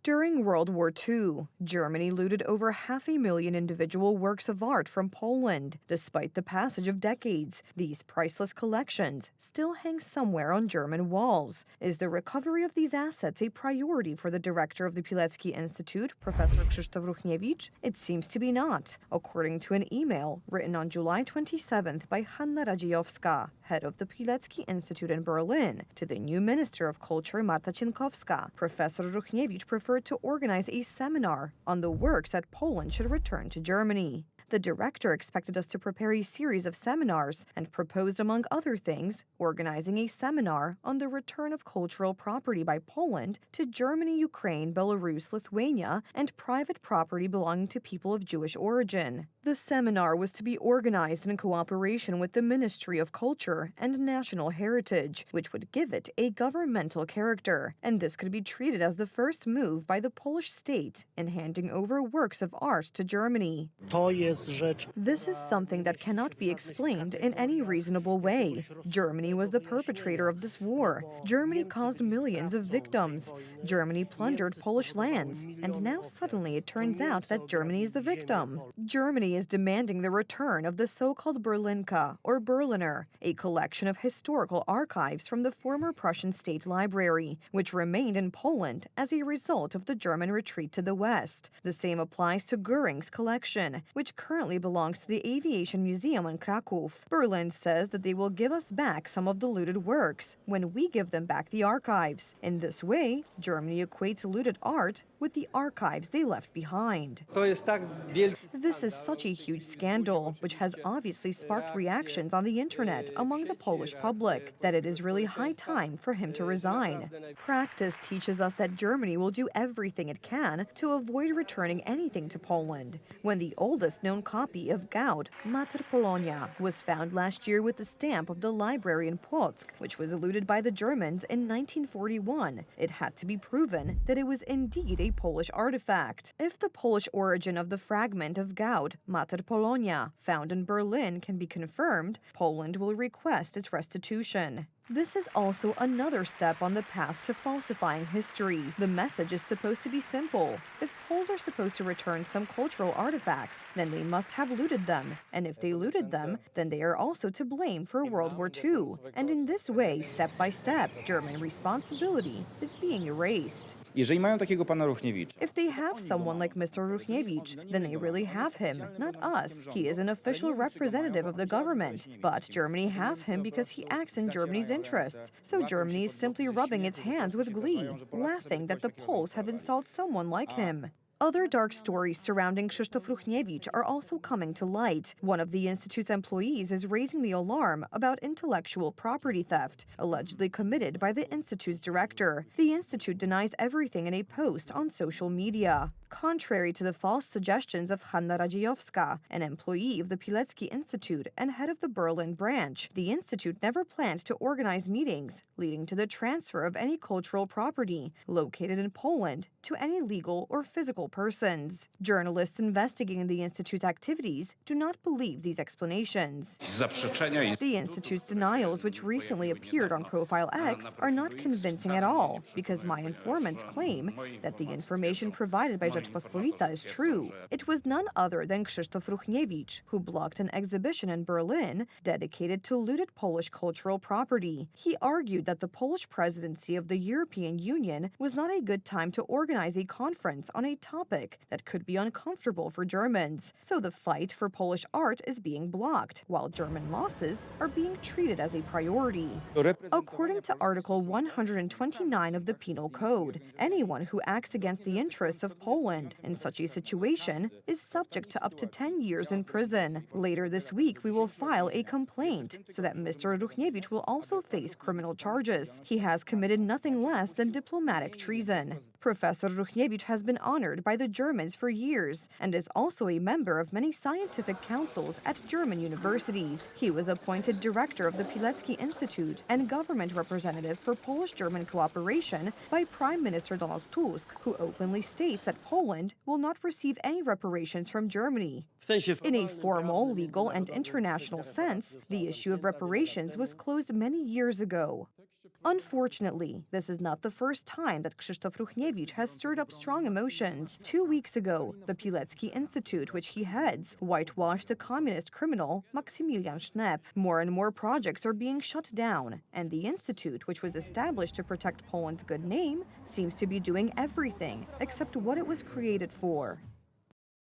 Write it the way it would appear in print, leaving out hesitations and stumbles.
During World War II, Germany looted over 500,000 individual works of art from Poland. Despite the passage of decades, these priceless collections still hang somewhere on German walls. Is the recovery of these assets a priority for the director of the Pilecki Institute, Professor Kristoff? It seems to be not, according to an email written on July 27th by Hanna Radziejowska, head of the Pilecki Institute in Berlin, to the new Minister of Culture Marta Cienkowska. Professor Ruchniewicz preferred to organize a seminar on the works that Poland should return to Germany. The director expected us to prepare a series of seminars and proposed, among other things, organizing a seminar on the return of cultural property by Poland to Germany, Ukraine, Belarus, Lithuania, and private property belonging to people of Jewish origin. The seminar was to be organized in cooperation with the Ministry of Culture and National Heritage, which would give it a governmental character, and this could be treated as the first move by the Polish state in handing over works of art to Germany. This is something that cannot be explained in any reasonable way. Germany was the perpetrator of this war. Germany caused millions of victims. Germany plundered Polish lands, and now suddenly it turns out that Germany is the victim. Germany is demanding the return of the so-called Berlinka, or Berliner, a collection of historical archives from the former Prussian State Library, which remained in Poland as a result of the German retreat to the west. The same applies to Göring's collection, which currently belongs to the Aviation Museum in Krakow. Berlin says that they will give us back some of the looted works when we give them back the archives. In this way, Germany equates looted art with the archives they left behind. This is such a huge scandal, which has obviously sparked reactions on the internet among the Polish public, that it is really high time for him to resign. Practice teaches us that Germany will do everything it can to avoid returning anything to Poland. When the oldest known copy of Gaud, Mater Polonia, was found last year with the stamp of the library in Płock, which was looted by the Germans in 1941, it had to be proven that it was indeed a Polish artifact. If the Polish origin of the fragment of Gaud, Mater Polonia, found in Berlin can be confirmed, Poland will request its restitution. This is also another step on the path to falsifying history. The message is supposed to be simple. If Poles are supposed to return some cultural artifacts, then they must have looted them. And if they looted them, then they are also to blame for World War II. And in this way, step by step, German responsibility is being erased. If they have someone like Mr. Ruchniewicz, then they really have him, not us. He is an official representative of the government, but Germany has him because he acts in Germany's interests. So Germany is simply rubbing its hands with glee, laughing that the Poles have installed someone like him. Other dark stories surrounding Kristoff Ruchniewicz are also coming to light. One of the Institute's employees is raising the alarm about intellectual property theft, allegedly committed by the Institute's director. The Institute denies everything in a post on social media. Contrary to the false suggestions of Hanna Radziejowska, an employee of the Pilecki Institute and head of the Berlin branch, the Institute never planned to organize meetings leading to the transfer of any cultural property located in Poland to any legal or physical persons. Journalists investigating the Institute's activities do not believe these explanations. The Institute's denials, which recently appeared on Profile X, are not convincing at all, because my informants claim that the information provided by Rzeczpospolita is true. It was none other than Kristoff Ruchniewicz, who blocked an exhibition in Berlin dedicated to looted Polish cultural property. He argued that the Polish presidency of the European Union was not a good time to organize a conference on a topic that could be uncomfortable for Germans. So the fight for Polish art is being blocked, while German losses are being treated as a priority. According to Article 129 of the Penal Code, anyone who acts against the interests of Poland in such a situation is subject to up to 10 years in prison. Later this week, we will file a complaint so that Mr. Ruchniewicz will also face criminal charges. He has committed nothing less than diplomatic treason. Professor Ruchniewicz has been honored by the Germans for years and is also a member of many scientific councils at German universities. He was appointed director of the Pilecki Institute and government representative for Polish-German cooperation by Prime Minister Donald Tusk, who openly states that Poland will not receive any reparations from Germany. In a formal, legal, and international sense, the issue of reparations was closed many years ago. Unfortunately, this is not the first time that Krzysztof Ruchniewicz has stirred up strong emotions. 2 weeks ago, the Pilecki Institute, which he heads, whitewashed the communist criminal Maksymilian Schnepp. More and more projects are being shut down, and the institute, which was established to protect Poland's good name, seems to be doing everything except what it was created for.